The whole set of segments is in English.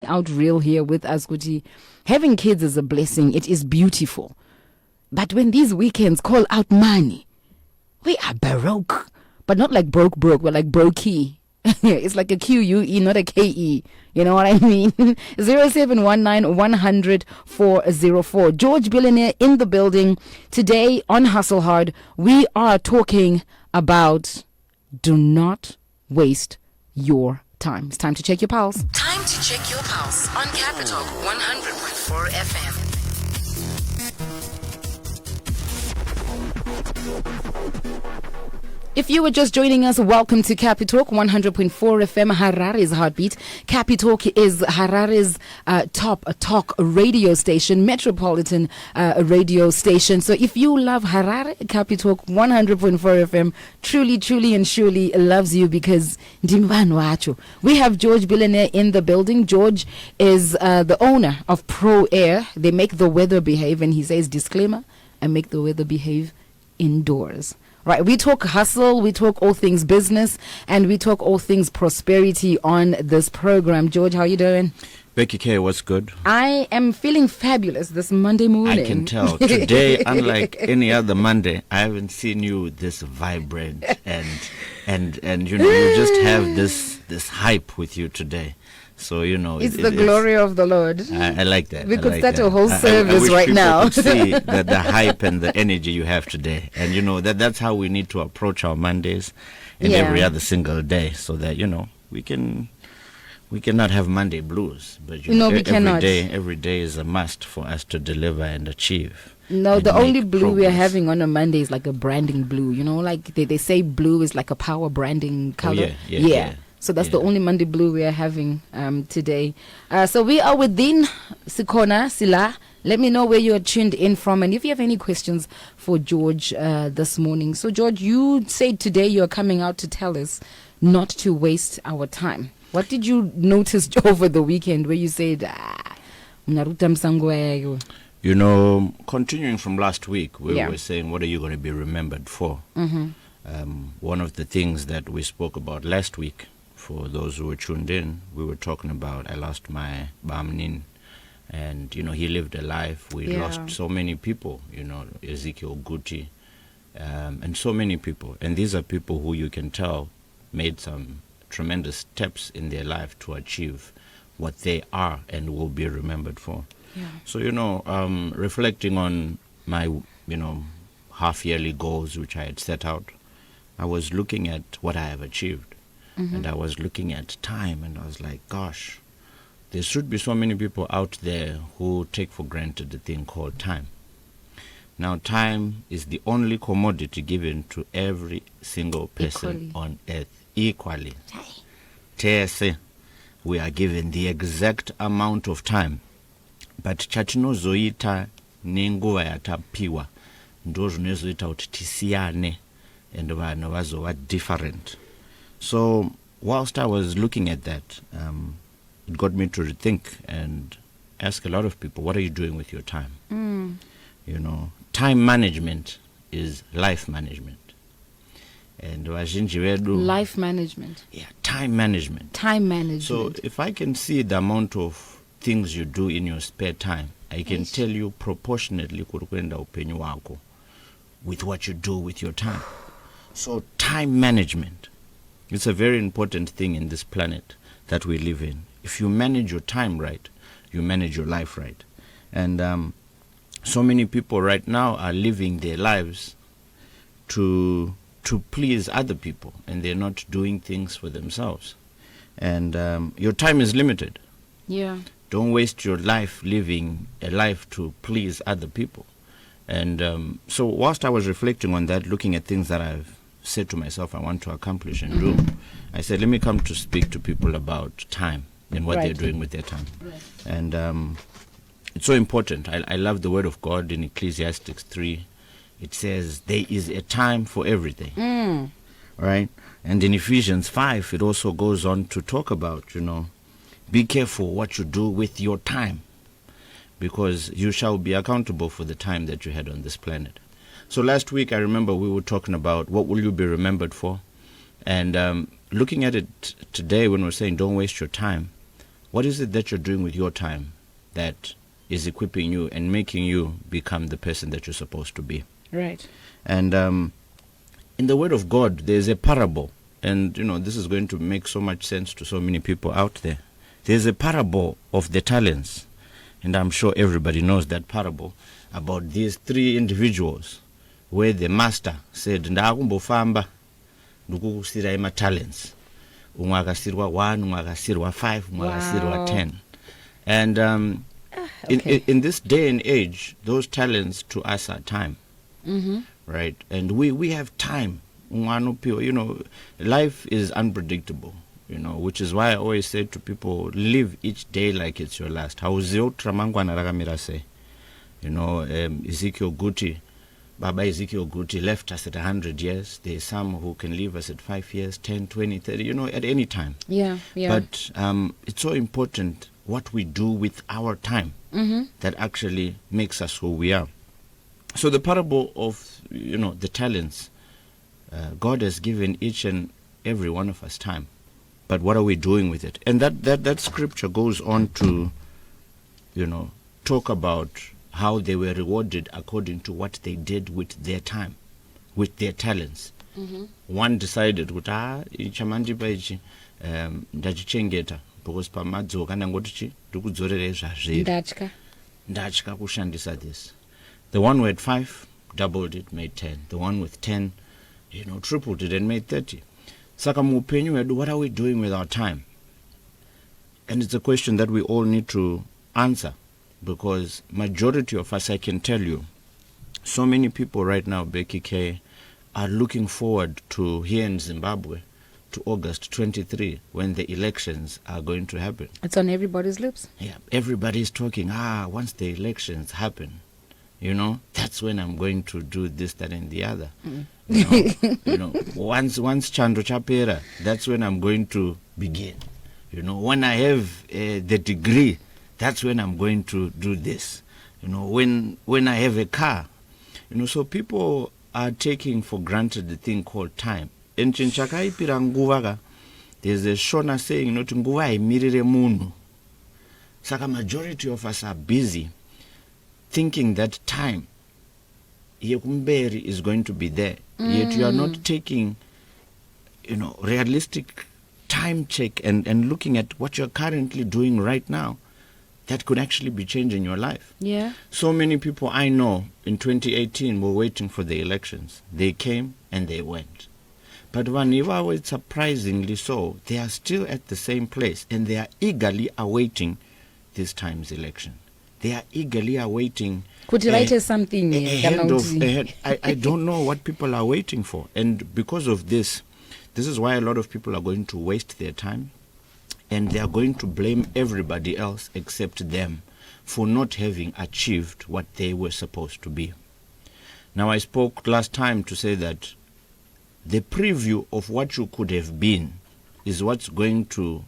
out real here with us, Kuti. Having kids is a blessing. It is beautiful. But when these weekends call out money, we are baroque. But not like broke, we're like brokey. It's like a QUE, not a KE. You know what I mean? 0719 100 404. George Billionaire in the building. Today on Hustle Hard, we are talking about do not waste your time. It's time to check your pulse. Time to check your pulse on Capital 100.4 FM. If you were just joining us, welcome to Capitalk 100.4 FM, Harare's heartbeat. Capitalk is Harare's top talk radio station, metropolitan radio station. So if you love Harare, Capitalk 100.4 FM truly and surely loves you because we have George Billionaire in the building. George is the owner of Pro Air. They make the weather behave, and he says, disclaimer, I make the weather behave indoors. Right, we talk hustle, we talk all things business, and we talk all things prosperity on this program. George, how you doing? Becky K, what's good? I am feeling fabulous this Monday morning. I can tell. Today, unlike any other Monday, I haven't seen you this vibrant and you know, you just have this hype with you today. So, you know, it's the glory of the Lord. I like that. We could start a whole service right now. I wish people could see the hype and the energy you have today. And, you know, that's how we need to approach our Mondays and every other single day so that, you know, we cannot have Monday blues. But, you know, we cannot. Every day is a must for us to deliver and achieve. No, the only blue we are having on a Monday is like a branding blue. You know, like they say blue is like a power branding color. Oh, yeah. So that's the only Monday blue we are having today. So we are within Sikona, Sila. Let me know where you are tuned in from and if you have any questions for George this morning. So George, you said today you are coming out to tell us not to waste our time. What did you notice over the weekend where you said, you know, continuing from last week, we were saying, what are you going to be remembered for? Mm-hmm. One of the things that we spoke about last week, for those who were tuned in, we were talking about I lost my Bamnin, and you know he lived a life. We lost so many people, you know, Ezekiel Guti, and so many people. And these are people who you can tell made some tremendous steps in their life to achieve what they are and will be remembered for. Yeah. So you know, reflecting on my half-yearly goals which I had set out, I was looking at what I have achieved. Mm-hmm. And I was looking at time and I was like, gosh, there should be so many people out there who take for granted the thing called time. Now, time is the only commodity given to every single person on earth equally. Tese, we are given the exact amount of time. But chachinozoita nenguva yatapiwa ndo zvinozoita kuti tisiyane and vanhu vazova different. So whilst I was looking at that, it got me to rethink and ask a lot of people, what are you doing with your time? You know, time management is life management. And life management. Yeah, time management. Time management. So if I can see the amount of things you do in your spare time, I can tell you proportionately with what you do with your time. So time management. It's a very important thing in this planet that we live in. If you manage your time right, you manage your life right. And so many people right now are living their lives to please other people, and they're not doing things for themselves. And your time is limited. Yeah. Don't waste your life living a life to please other people. And so whilst I was reflecting on that, looking at things that I've said to myself I want to accomplish and do, I said, let me come to speak to people about time and what they're doing with their time. Right. And it's so important. I love the word of God in Ecclesiastes 3. It says there is a time for everything. Right? And in Ephesians 5, it also goes on to talk about, you know, be careful what you do with your time, because you shall be accountable for the time that you had on this planet. So last week, I remember we were talking about what will you be remembered for? And looking at it today when we're saying don't waste your time, What is it that you're doing with your time that is equipping you and making you become the person that you're supposed to be? Right. And in the Word of God, there's a parable. And, this is going to make so much sense to so many people out there. There's a parable of the talents. And I'm sure everybody knows that parable about these three individuals where the master said, ndakumbofamba ndikukusira ima talents. Umwe akasirwa 1, umwe akasirwa 5, umwe akasirwa 10. And okay. in this day and age, those talents to us are time. Mm-hmm. Right? And we have time. Life is unpredictable, which is why I always say to people, live each day like it's your last. Ezekiel Guti, Baba Ezekiel Guti left us at 100 years. There's some who can leave us at 5 years, 10, 20, 30, at any time. Yeah. But it's so important what we do with our time that actually makes us who we are. So the parable of, the talents, God has given each and every one of us time. But what are we doing with it? And that scripture goes on to, talk about how they were rewarded according to what they did with their time, with their talents. Mm-hmm. One decided, ichamandipa ichi ndachichengeta because pamadzoka ndangoti ndikudzorere zvazviri. Ndatya kushandisa this. The one who had 5 doubled it, made 10. The one with 10, tripled it and made 30. Saka muupenyu wedu, what are we doing with our time? And it's a question that we all need to answer, because majority of us, I can tell you, so many people right now, Becky K, are looking forward to here in Zimbabwe to August 23 when the elections are going to happen. It's on everybody's lips. Yeah, everybody's talking, once the elections happen, that's when I'm going to do this, that, and the other. Once Chando Chapera, that's when I'm going to begin. When I have the degree, that's when I'm going to do this. When I have a car. So people are taking for granted the thing called time. In Chinchakaipira nguvaga, there's a Shona saying, nguva haimirire munhu. Saka majority of us are busy thinking that time yekumberi is going to be there. Yet you are not taking, realistic time check and looking at what you're currently doing right now that could actually be changing your life. Yeah. So many people I know in 2018 were waiting for the elections. They came and they went. But Vaniva, surprisingly so, they are still at the same place and they are eagerly awaiting this time's election. They are eagerly awaiting. Could you write something? I don't know what people are waiting for. And because of this is why a lot of people are going to waste their time. And they are going to blame everybody else except them for not having achieved what they were supposed to be. Now, I spoke last time to say that the preview of what you could have been is what's going to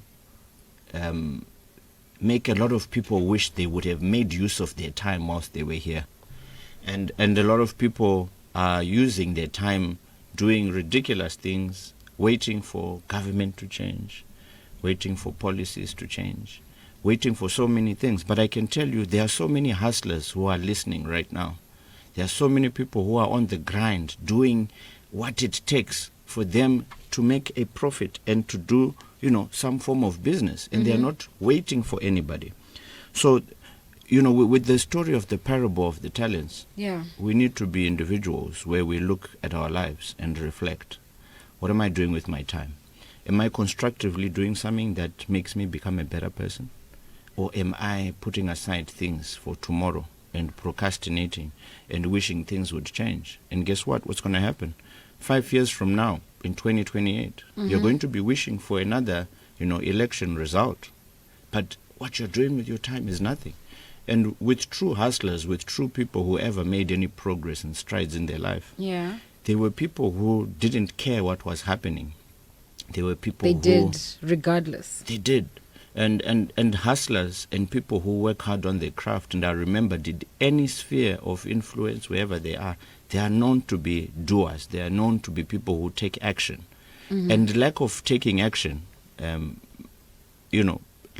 make a lot of people wish they would have made use of their time whilst they were here. And a lot of people are using their time doing ridiculous things, waiting for government to change, waiting for policies to change, waiting for so many things. But I can tell you there are so many hustlers who are listening right now. There are so many people who are on the grind doing what it takes for them to make a profit and to do, some form of business. And they are not waiting for anybody. So, with the story of the parable of the talents, we need to be individuals where we look at our lives and reflect. What am I doing with my time? Am I constructively doing something that makes me become a better person? Or am I putting aside things for tomorrow and procrastinating and wishing things would change? And guess what? What's going to happen? 5 years from now, in 2028, you're going to be wishing for another, election result. But what you're doing with your time is nothing. And with true hustlers, with true people who ever made any progress and strides in their life, they were people who didn't care what was happening. They were people who did regardless. They did. And hustlers and people who work hard on their craft, and I remember did any sphere of influence wherever they are known to be doers. They are known to be people who take action. And lack of taking action,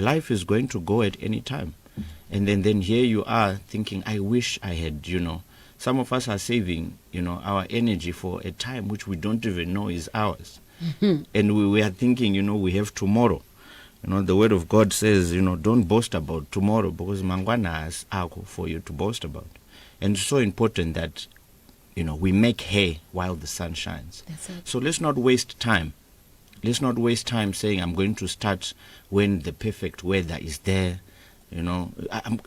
life is going to go at any time. And then here you are thinking, I wish I had, some of us are saving, our energy for a time which we don't even know is ours. And we are thinking, we have tomorrow. The word of God says, don't boast about tomorrow, because mangwana has ako for you to boast about. And it's so important that, we make hay while the sun shines. That's it. So let's not waste time. Let's not waste time saying I'm going to start when the perfect weather is there.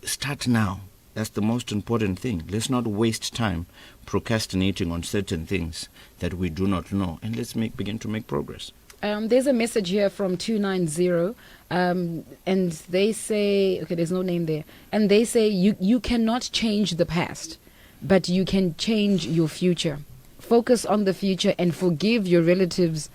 Start now. That's the most important thing. Let's not waste time procrastinating on certain things that we do not know, and let's begin to make progress. There's a message here from 290, and they say, okay, there's no name there, and they say you cannot change the past, but you can change your future. Focus on the future and forgive your relatives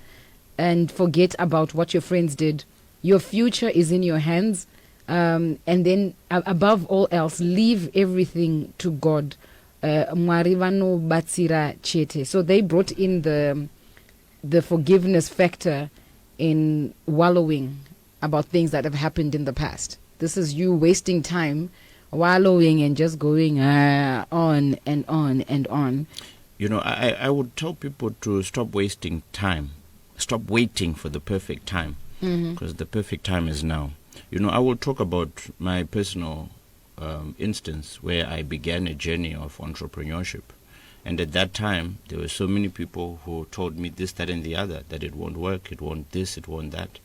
and forget about what your friends did. Your future is in your hands. And then above all else, leave everything to God. Mwarivano batsira chete. So they brought in the forgiveness factor in wallowing about things that have happened in the past. This is you wasting time wallowing and just going on and on and on. I would tell people to stop wasting time. Stop waiting for the perfect time, because the perfect time is now. I will talk about my personal instance where I began a journey of entrepreneurship. And at that time, there were so many people who told me this, that, and the other, that it won't work, it won't this, it won't that.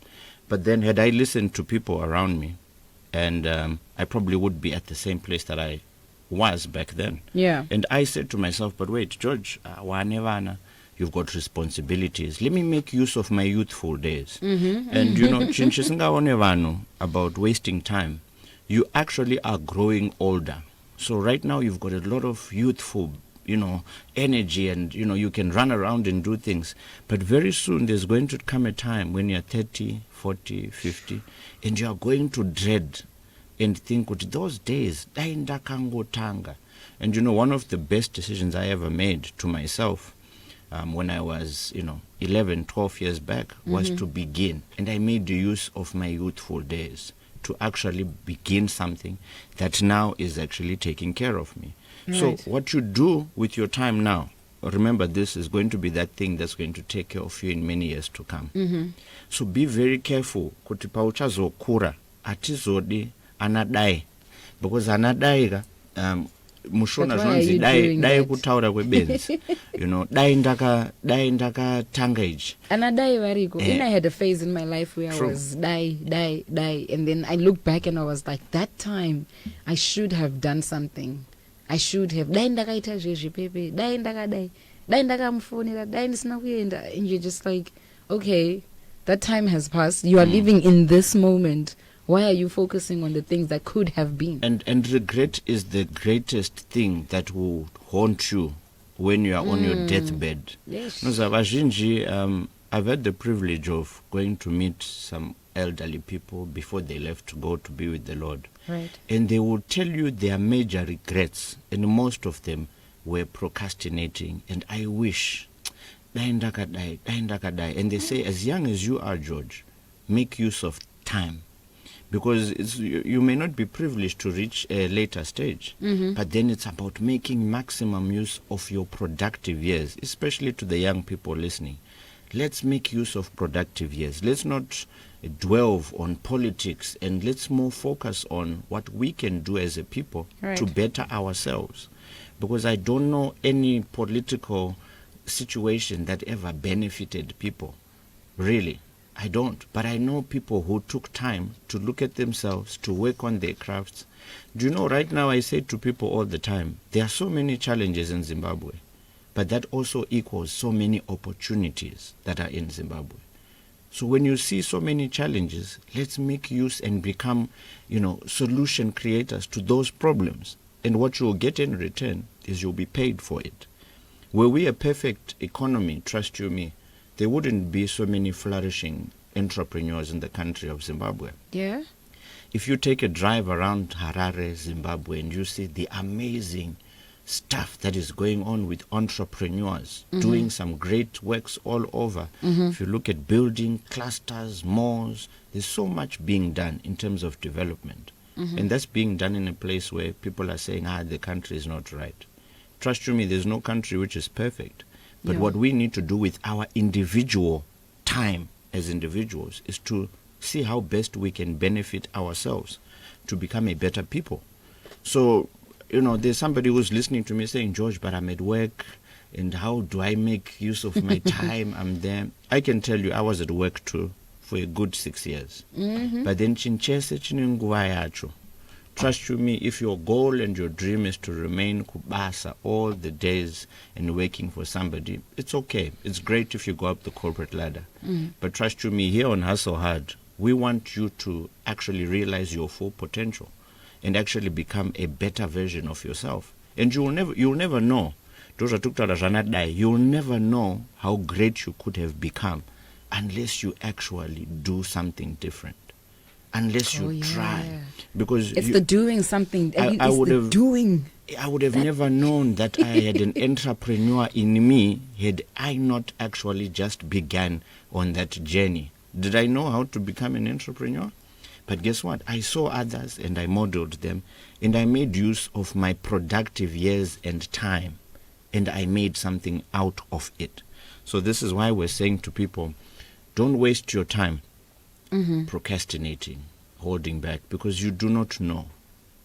But then had I listened to people around me, and I probably would be at the same place that I was back then. Yeah. And I said to myself, but wait, George, you've got responsibilities. Let me make use of my youthful days. And chinchisingaone about wasting time. You actually are growing older. So right now you've got a lot of youthful, energy, and you can run around and do things. But very soon there's going to come a time when you're 30, 40, 50, and you are going to dread and think, those days, daindakangotanga. And one of the best decisions I ever made to myself when I was, 11, 12 years back, was to begin. And I made the use of my youthful days to actually begin something that now is actually taking care of me. Right. So what you do with your time now, remember, this is going to be that thing that's going to take care of you in many years to come. So be very careful. Kuti pauchazokura atizodi anadai, because anadai mushona zvanzi dai kutaura kwebenzi dai ndakatanga ichi anadai variko. I had a phase in my life where I was die, and then I look back and I was like, that time I should have done something. I should have dai ndakaita zvezvipepe, dai ndakamufonera, dai ndisina kuenda. And you're just like, okay, that time has passed. You are living in this moment. Why are you focusing on the things that could have been? And regret is the greatest thing that will haunt you when you are on your deathbed. Yes. I've had the privilege of going to meet some elderly people before they left to go to be with the Lord. Right. And they will tell you their major regrets, and most of them were procrastinating. And I wish, and they say, as young as you are, George, make use of time. Because you may not be privileged to reach a later stage, but then it's about making maximum use of your productive years, especially to the young people listening. Let's make use of productive years. Let's not dwell on politics, and let's more focus on what we can do as a people to better ourselves. Because I don't know any political situation that ever benefited people, really. I don't, but I know people who took time to look at themselves, to work on their crafts. Do you know, right now I say to people all the time, there are so many challenges in Zimbabwe, but that also equals so many opportunities that are in Zimbabwe. So when you see so many challenges, let's make use and become, solution creators to those problems. And what you'll get in return is you'll be paid for it. Were we a perfect economy, trust you me, there wouldn't be so many flourishing entrepreneurs in the country of Zimbabwe. Yeah. If you take a drive around Harare, Zimbabwe, and you see the amazing stuff that is going on with entrepreneurs doing some great works all over. If you look at building clusters, malls, there's so much being done in terms of development. And that's being done in a place where people are saying, the country is not right. Trust you me, there's no country which is perfect. But what we need to do with our individual time as individuals is to see how best we can benefit ourselves to become a better people. So, there's somebody who's listening to me saying, George, but I'm at work, and how do I make use of my time? I'm there. I can tell you, I was at work too for a good 6 years. But then, trust you me, if your goal and your dream is to remain kubasa all the days and working for somebody, it's okay. It's great if you go up the corporate ladder. But trust you me, here on Hustle Hard, we want you to actually realize your full potential and actually become a better version of yourself. And you'll never know. You'll never know how great you could have become unless you actually do something different. Unless you try. Because it's the doing something. I would have never known that I had an entrepreneur in me had I not actually just began on that journey. Did I know how to become an entrepreneur? But guess what? I saw others and I modeled them, and I made use of my productive years and time, and I made something out of it. So this is why we're saying to people, don't waste your time procrastinating, holding back, because you do not know.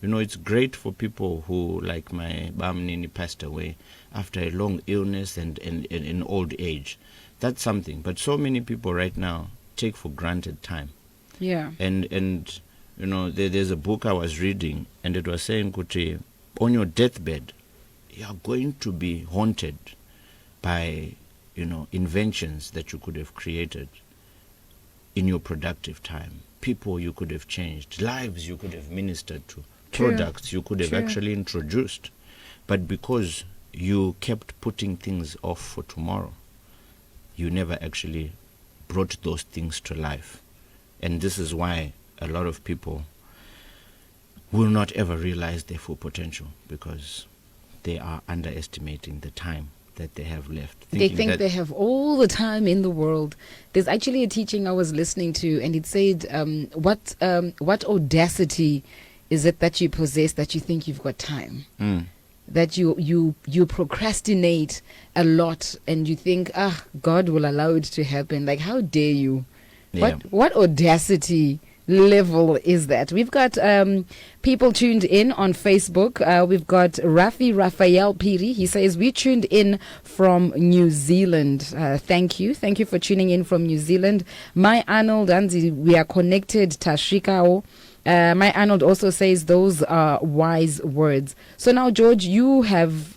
It's great for people who, like my Bamnini, passed away after a long illness and in old age. That's something. But so many people right now take for granted time. Yeah. And there's a book I was reading, and it was saying, Kuti, on your deathbed, you are going to be haunted by, inventions that you could have created in your productive time. People you could have changed, lives you could have ministered to, products you could have actually introduced. But because you kept putting things off for tomorrow, you never actually brought those things to life. And this is why a lot of people will not ever realize their full potential, because they are underestimating the time that they have left. They think they have all the time in the world. There's actually a teaching I was listening to, and it said, what audacity is it that you possess that you think you've got time? That you procrastinate a lot and you think, God will allow it to happen. Like, how dare you? Yeah. What audacity level is that? We've got people tuned in on Facebook. We've got Rafi Raphael Piri. He says, we tuned in from New Zealand. Thank you for tuning in from New Zealand. My Arnold Anzi, we are connected. Tashikao. My Arnold also says those are wise words. So now, George, you have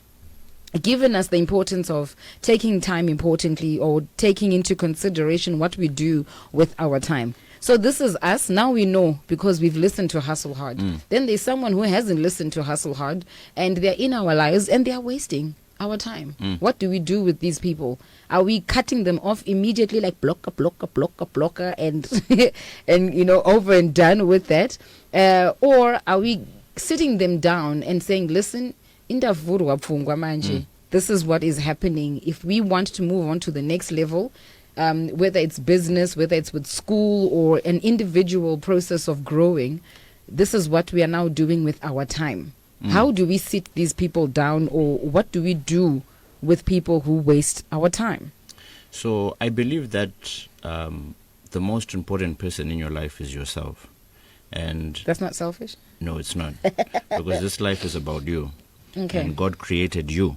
given us the importance of taking time importantly, or taking into consideration what we do with our time. So this is us. Now we know because we've listened to Hustle Hard. Then there's someone who hasn't listened to Hustle Hard, and they're in our lives and they're wasting our time. What do we do with these people? Are we cutting them off immediately, like blocker, and and over and done with that? Or are we sitting them down and saying, listen, this is what is happening. If we want to move on to the next level, whether it's business, whether it's with school or an individual process of growing, this is what we are now doing with our time. How do we sit these people down, or what do we do with people who waste our time? So I believe that the most important person in your life is yourself. And that's not selfish? No, it's not. Because this life is about you. Okay. And God created you.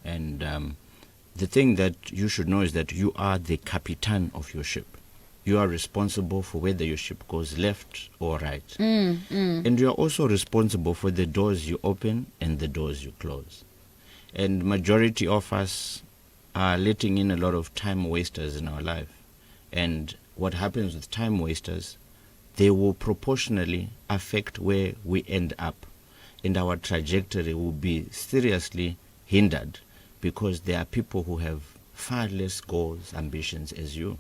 And the thing that you should know is that you are the captain of your ship. You are responsible for whether your ship goes left or right. And you are also responsible for the doors you open and the doors you close. And majority of us are letting in a lot of time wasters in our life. And what happens with time wasters, they will proportionally affect where we end up. And our trajectory will be seriously hindered, because there are people who have far less goals, ambitions as you.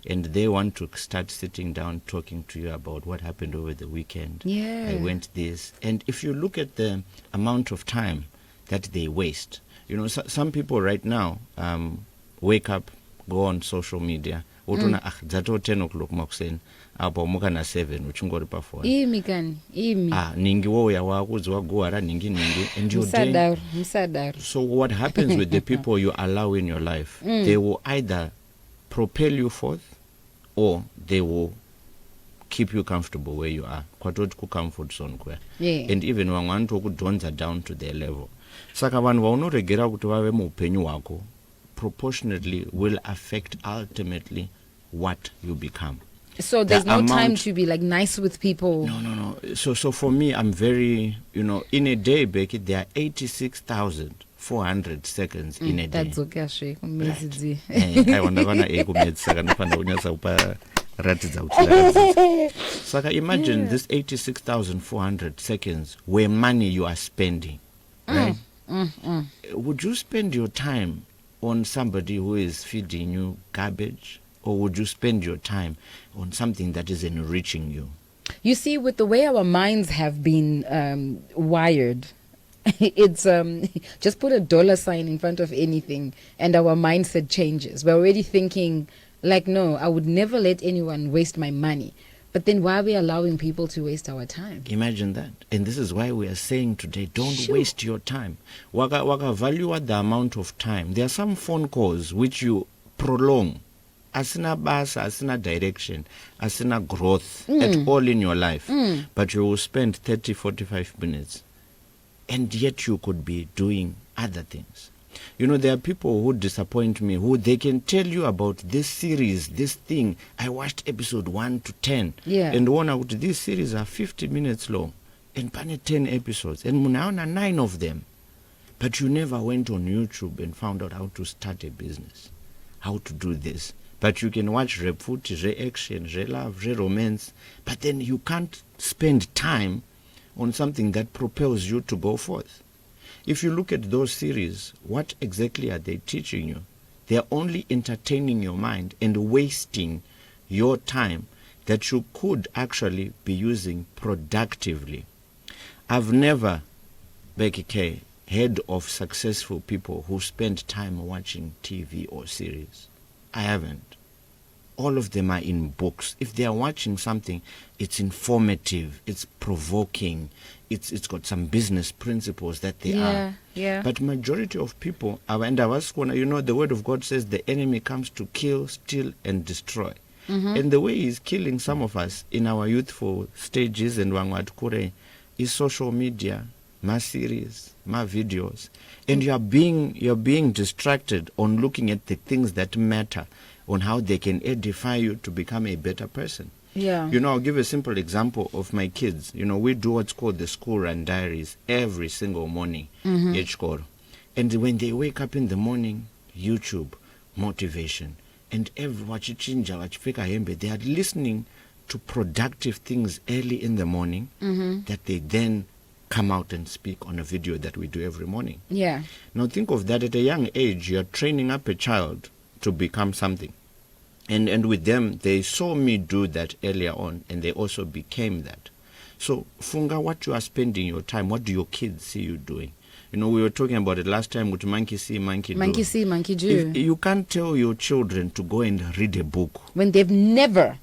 And they want to start sitting down talking to you about what happened over the weekend. Yeah. I went this. And if you look at the amount of time that they waste. You know, some people right now wake up, go on social media, utuna zato 10 o'clock makuseni apo muka na 7 uchingori pa phone imi ningi wo ya wakudzwa gwara ningi and your day. Msadar. So what happens with the people you allow in your life, they will either propel you forth or they will keep you comfortable where you are, kwatoti ku comfort zone kwe. Yeah. And even wantu kudonza down to their level. Saka vanhu vaunoregera kuti vave muupenyu hwako proportionately will affect ultimately what you become. So there's no time to be like nice with people. No. So for me, I'm very, in a day, Becky, there are 86,400 seconds in a day. That's okay, Sheikh. Amazing. I wonder when I So imagine this 86,400 seconds where money you are spending, right? Would you spend your time on somebody who is feeding you garbage, or would you spend your time on something that is enriching you? You see, with the way our minds have been wired, it's just put a $sign in front of anything and our mindset changes. We're already thinking like, no, I would never let anyone waste my money. But then why are we allowing people to waste our time? Imagine that. And this is why we are saying today, don't waste your time. Waka value the amount of time. There are some phone calls which you prolong. Asina basa, asina direction, asina growth at all in your life. But you will spend 30, 45 minutes. And yet you could be doing other things. You know, there are people who disappoint me, who they can tell you about this series, this thing. I watched episode 1 to 10. Yeah. And one out, these series are 50 minutes long. And pane 10 episodes. And munaona 9 of them. But you never went on YouTube and found out how to start a business. How to do this. But you can watch footage, action, love, romance. But then you can't spend time on something that propels you to go forth. If you look at those series, what exactly are they teaching you? They are only entertaining your mind and wasting your time that you could actually be using productively. I've never, Becky K, heard of successful people who spend time watching TV or series. I haven't. All of them are in books. If they are watching something, it's informative, it's provoking, it's got some business principles that they are. Yeah. But majority of people, and I was gonna, the word of God says the enemy comes to kill, steal, and destroy. And the way he's killing some of us in our youthful stages and wangwatukure is social media, my series, my videos. And you're being distracted on looking at the things that matter, on how they can edify you to become a better person. Yeah. I'll give a simple example of my kids. We do what's called the school run diaries every single morning. Each call. And when they wake up in the morning, YouTube, motivation, and they are listening to productive things early in the morning that they then come out and speak on a video that we do every morning. Yeah. Now think of that. At a young age, you're training up a child to become something. And with them, they saw me do that earlier on, and they also became that. So, Funga, what you are spending your time, what do your kids see you doing? We were talking about it last time with monkey see, monkey do. Monkey see, monkey do. You can't tell your children to go and read a book. When they've never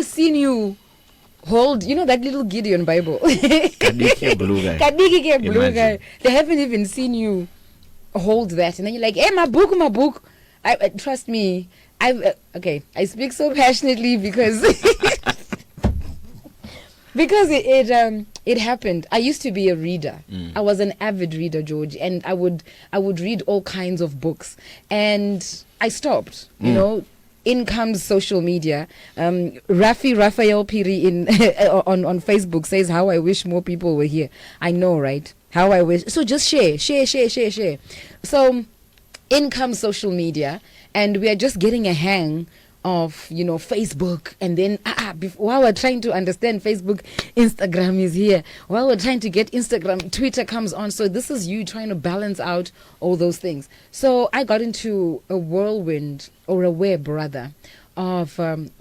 seen you hold, that little Gideon Bible. Kadike blue guy. Kadike blue guy. They haven't even seen you hold that, and then you're like, hey, my book. I trust me. I speak so passionately because because it happened. I used to be a reader. I was an avid reader, George, and I would read all kinds of books, and I stopped. In comes social media. Raphael Piri on Facebook says, how I wish more people were here. I know, right? How I wish. So just share. So in comes social media, and we are just getting a hang of, Facebook. And then while we're trying to understand Facebook, Instagram is here. While we're trying to get Instagram, Twitter comes on. So this is you trying to balance out all those things. So I got into a whirlwind, or a web rather, of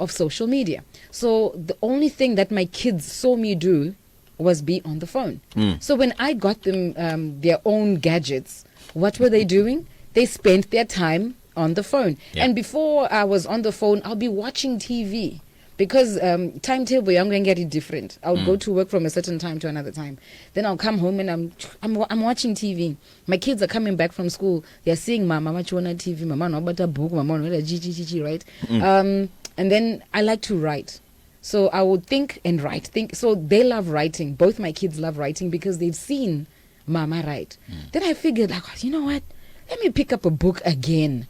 social media. So the only thing that my kids saw me do was be on the phone. So when I got them their own gadgets, what were they doing? They spent their time on the phone. Yeah. And before I was on the phone, I'll be watching TV. Because timetable, I'm going to get it different. I'll go to work from a certain time to another time. Then I'll come home and I'm watching TV. My kids are coming back from school. They're seeing Mama Chona TV, Mama no but a book, Mama no GGG, right? And then I like to write. So I would think and write. So they love writing. Both my kids love writing because they've seen Mama write. Then I figured, like, you know what? Let me pick up a book again.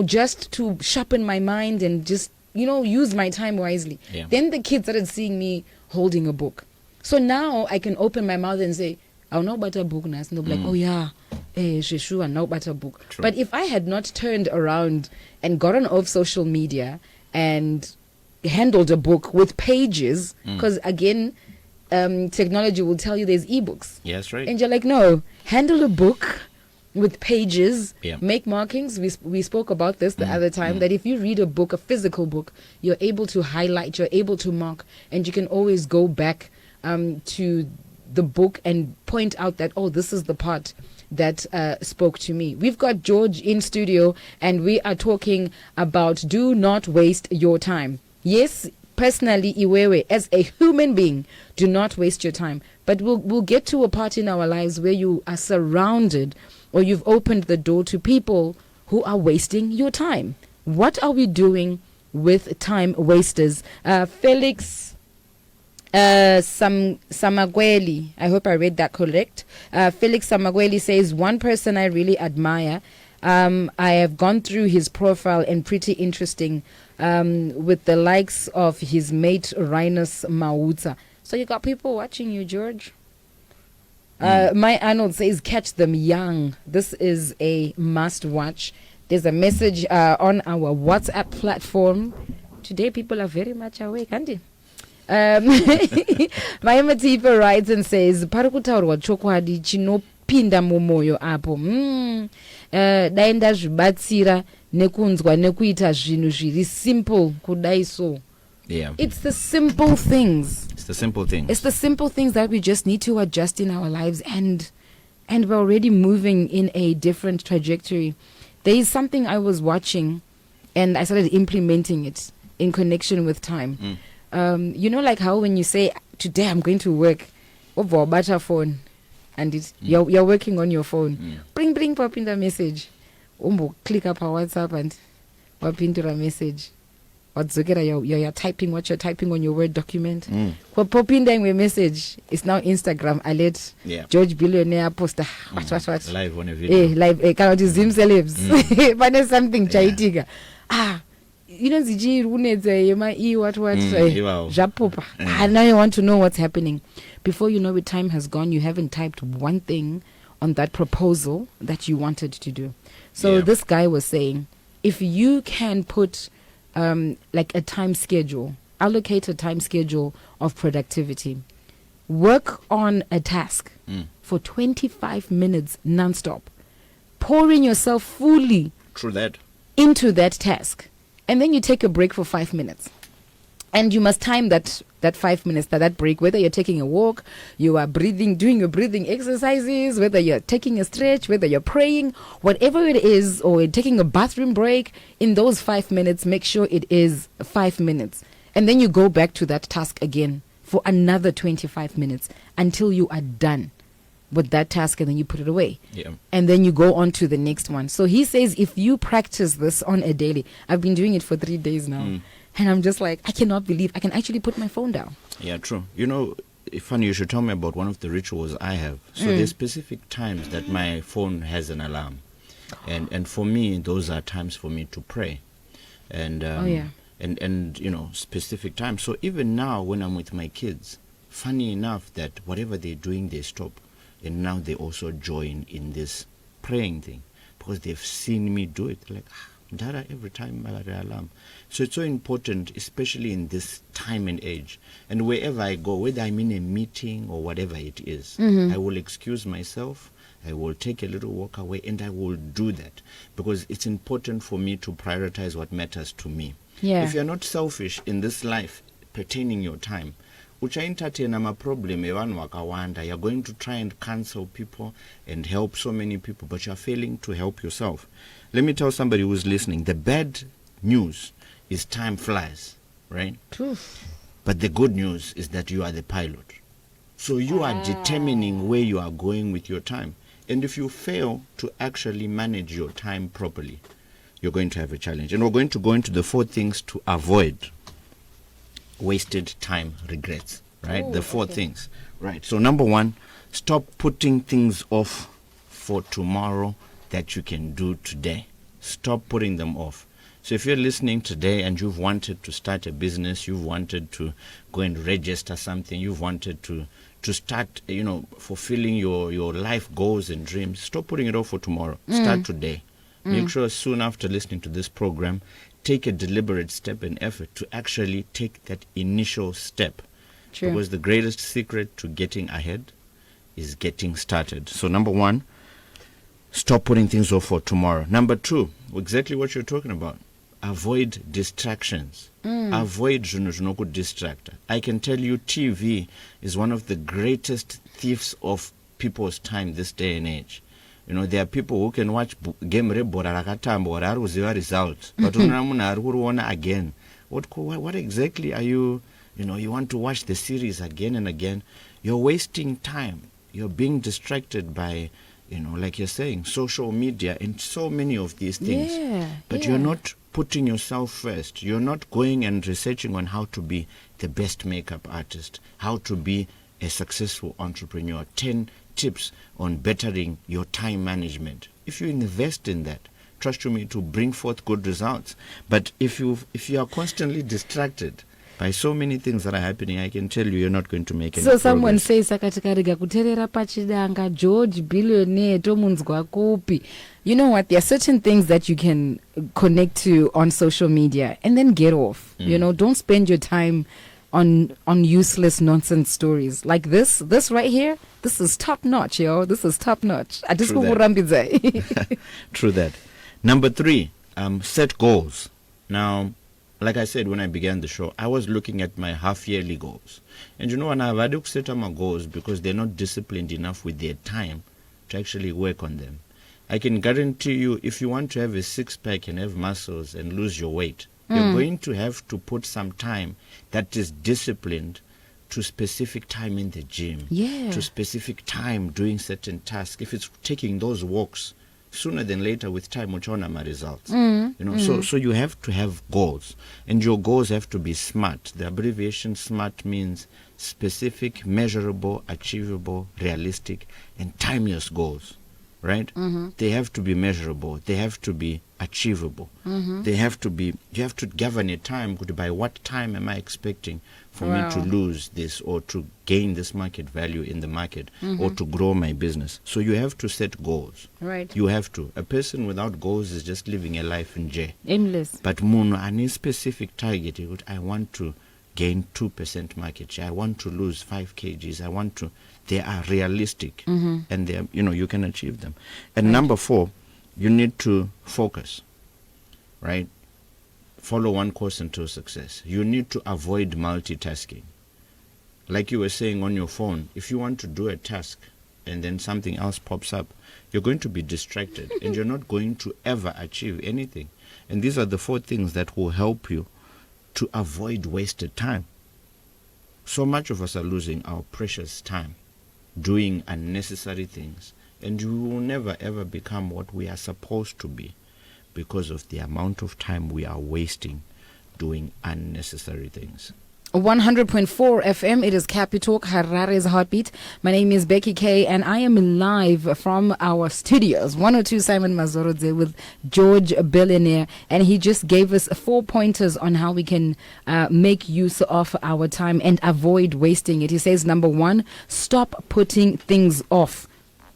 Just to sharpen my mind and just use my time wisely. Yeah. Then the kids started seeing me holding a book. So now I can open my mouth and say, I'll know about a book now. And they'll be like, oh yeah, Sheshu, I know about a book. True. But if I had not turned around and gotten off social media and handled a book with pages, because again, technology will tell you there's ebooks. Yes, right. And you're like, no, handle a book with pages, Yeah. make markings. We spoke about this the other time, that if you read a book, a physical book, you're able to highlight, you're able to mark, and you can always go back to the book and point out that, oh, this is the part that spoke to me. We've got George in studio, and we are talking about do not waste your time. Yes, personally, Iwewe, as a human being, do not waste your time. But we'll get to a part in our lives where you are surrounded, or you've opened the door to people who are wasting your time. What are we doing with time wasters? Felix Samagweli, I hope I read that correct. Felix Samagweli says, one person I really admire, I have gone through his profile and pretty interesting, with the likes of his mate Rhinus Mauta. So you got people watching you, George. My Arnold says, catch them young. This is a must watch. There's a message on our WhatsApp platform. Today people are very much awake, aren't they? Mayamatipa writes and says, parikutaurwa chokwadi chinopinda mumoyo apo. Daenda zvibatsira nekunzwa nekuita zvinhu zviri simple kudai so. Yeah. It's the simple things. It's the simple things. It's the simple things that we just need to adjust in our lives, and we're already moving in a different trajectory. There is something I was watching and I started implementing it in connection with time. Like how when you say, today I'm going to work over a butter phone, and you're working on your phone. Bring pop in the message. Click up our WhatsApp and pop into a message. You're typing what you're typing on your Word document. Pop in there with message. It's now Instagram alert. Yeah. George Billionaire poster. What? Live on a video. Live. Can't you zoom celebs? But there's something chaitiga. Ziji runedze yema what japopa. And now you want to know what's happening. Before you know it, time has gone. You haven't typed one thing on that proposal that you wanted to do. So this guy was saying, if you can put like a time schedule, allocate a time schedule of productivity, work on a task for 25 minutes nonstop, pouring yourself fully True that. into that task, and then you take a break for 5 minutes. And you must time that 5 minutes, that break, whether you're taking a walk, you are breathing, doing your breathing exercises, whether you're taking a stretch, whether you're praying, whatever it is, or taking a bathroom break. In those 5 minutes, make sure it is 5 minutes. And then you go back to that task again for another 25 minutes until you are done with that task, and then you put it away. Yeah. And then you go on to the next one. So he says, if you practice this on a daily, I've been doing it for 3 days now. And I'm just like, I cannot believe I can actually put my phone down. Yeah, true. It's funny you should tell me about one of the rituals I have. So there's specific times that my phone has an alarm. And for me, those are times for me to pray. And specific times. So even now when I'm with my kids, funny enough that whatever they're doing, they stop. And now they also join in this praying thing because they've seen me do it. Like, Dada, every time I got an alarm. So it's so important, especially in this time and age. And wherever I go, whether I'm in a meeting or whatever it is, I will excuse myself, I will take a little walk away, and I will do that. Because it's important for me to prioritize what matters to me. Yeah. If you're not selfish in this life, pertaining your time, ucha-entertain ama-problem evanhu vakawanda. You're going to try and cancel people and help so many people, but you're failing to help yourself. Let me tell somebody who's listening, the bad news is time flies, right? But the good news is that you are the pilot. So you are determining where you are going with your time. And if you fail to actually manage your time properly, you're going to have a challenge. And we're going to go into the 4 things to avoid wasted time regrets, right? The 4 things, right? So number 1, stop putting things off for tomorrow that you can do today. Stop putting them off. So if you're listening today and you've wanted to start a business, you've wanted to go and register something, you've wanted to start, fulfilling your life goals and dreams, stop putting it off for tomorrow. Start today. Make sure soon after listening to this program, take a deliberate step and effort to actually take that initial step. True. Because the greatest secret to getting ahead is getting started. So number 1, stop putting things off for tomorrow. Number 2, exactly what you're talking about. Avoid distractions. Avoid zvinhu distract. I can tell you TV is one of the greatest thieves of people's time this day and age. There are people who can watch game rebora rakatamba or ari kuziva results, but unoona munhu ari kuriona again. What exactly are you? You want to watch the series again and again. You're wasting time. You're being distracted by, like you're saying, social media and so many of these things. But you're not putting yourself first. You're not going and researching on how to be the best makeup artist, how to be a successful entrepreneur. 10 tips on bettering your time management. If you invest in that, trust you me, to bring forth good results. But if you are constantly distracted by so many things that are happening, I can tell you're not going to make any progress. Someone says sakatika kuterera pachidanga George billionaire tomunzwa kupi. You know what? There are certain things that you can connect to on social media and then get off. Don't spend your time on useless nonsense stories like this right here. This is top notch, yo. This is top notch. True that. Number 3, set goals. Now, like I said when I began the show, I was looking at my half-yearly goals. And when I've had to set my goals because they're not disciplined enough with their time to actually work on them. I can guarantee you, if you want to have a six-pack and have muscles and lose your weight, you're going to have to put some time that is disciplined to specific time in the gym, to specific time doing certain tasks. If it's taking those walks, sooner than later with time, uchaona my results. So you have to have goals, and your goals have to be SMART. The abbreviation SMART means specific, measurable, achievable, realistic, and timeless goals. Right? They have to be measurable. They have to be achievable. They have to be. You have to govern a time. By what time am I expecting for me to lose this, or to gain this market value in the market, or to grow my business? So you have to set goals. Right. You have to. A person without goals is just living a life in jail. Aimless. But munhu ane specific target. I want to gain 2% market share. I want to lose 5 kgs. I want to. They are realistic, and they are, you can achieve them. And number 4, you need to focus, right? Follow one course until success. You need to avoid multitasking. Like you were saying on your phone, if you want to do a task and then something else pops up, you're going to be distracted and you're not going to ever achieve anything. And these are the 4 things that will help you to avoid wasted time. So much of us are losing our precious time doing unnecessary things, and we will never ever become what we are supposed to be because of the amount of time we are wasting doing unnecessary things. 100.4 FM, it is Capi Talk, Harare's Heartbeat. My name is Becky K, and I am live from our studios, 102 Simon Mazorodze with George Billionaire, and he just gave us 4 pointers on how we can make use of our time and avoid wasting it. He says, number 1, stop putting things off.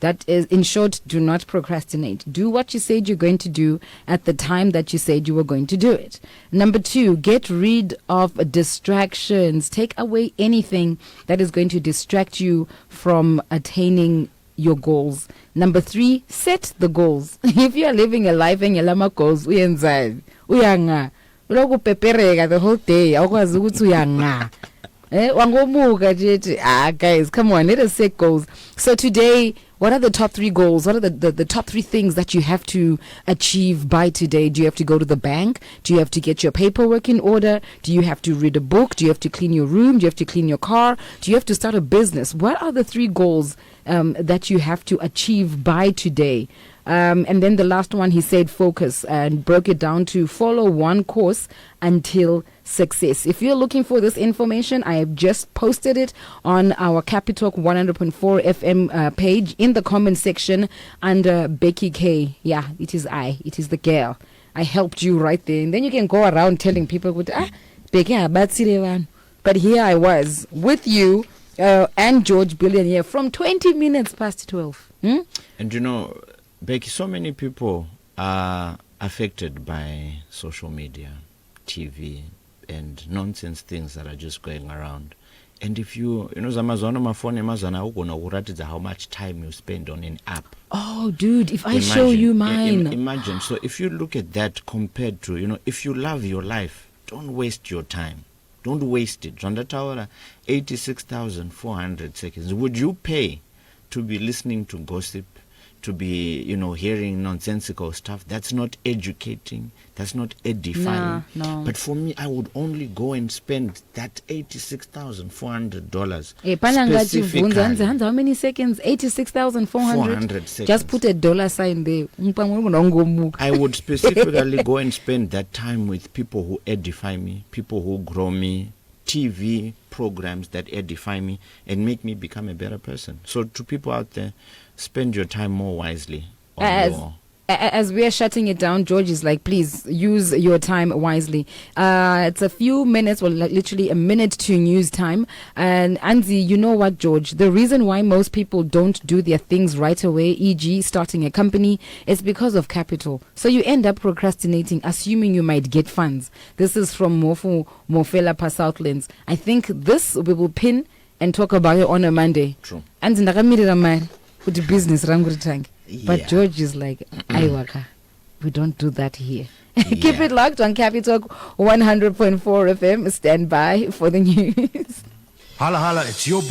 That is, in short, do not procrastinate. Do what you said you're going to do at the time that you said you were going to do it. Number 2, get rid of distractions. Take away anything that is going to distract you from attaining your goals. Number 3, set the goals. If you are living a life and your goals, uyanga, ulokupepereka the whole day, awukwazi ukuthi uyanga. Wangomuka, guys, come on, let us set goals. So today, what are the top 3 goals? What are the top 3 things that you have to achieve by today? Do you have to go to the bank? Do you have to get your paperwork in order? Do you have to read a book? Do you have to clean your room? Do you have to clean your car? Do you have to start a business? What are the 3 goals that you have to achieve by today? And then the last one, he said focus, and broke it down to follow one course until success. If you're looking for this information, I have just posted it on our Capitalk 100.4 FM page in the comment section under Becky K. Yeah, it is the girl. I helped you right there. And then you can go around telling people, Becky, but here I was with you and George Billionaire from 20 minutes past 12. And you know, Becky, so many people are affected by social media, TV, and nonsense things that are just going around. And if you Zamazona my phone how much time you spend on an app. Oh, dude, if I show you mine. Imagine. So if you look at that compared to, if you love your life, don't waste your time. Don't waste it. 86,400 seconds. Would you pay to be listening to gossip, to be, hearing nonsensical stuff? That's not educating. That's not edifying. No. But for me, I would only go and spend that $86,400. Specifically. How many seconds? 86,400? 400 seconds. Just put a dollar sign there. I would specifically go and spend that time with people who edify me, people who grow me, TV programs that edify me and make me become a better person. So to people out there, spend your time more wisely. As we are shutting it down, George is like, please use your time wisely. It's a few minutes, literally a minute to news time. And Anzi, you know what, George? The reason why most people don't do their things right away, e.g. starting a company, is because of capital. So you end up procrastinating, assuming you might get funds. This is from Mofela Pa Southlands. I think this we will pin and talk about it on a Monday. True. Anzi, ndakamira mari kuti business rangu ritange. But Yeah. George is like, Aiwaka, we don't do that here. Keep it locked on Capitalk 100.4 FM. Stand by for the news. Holla, holla, it's your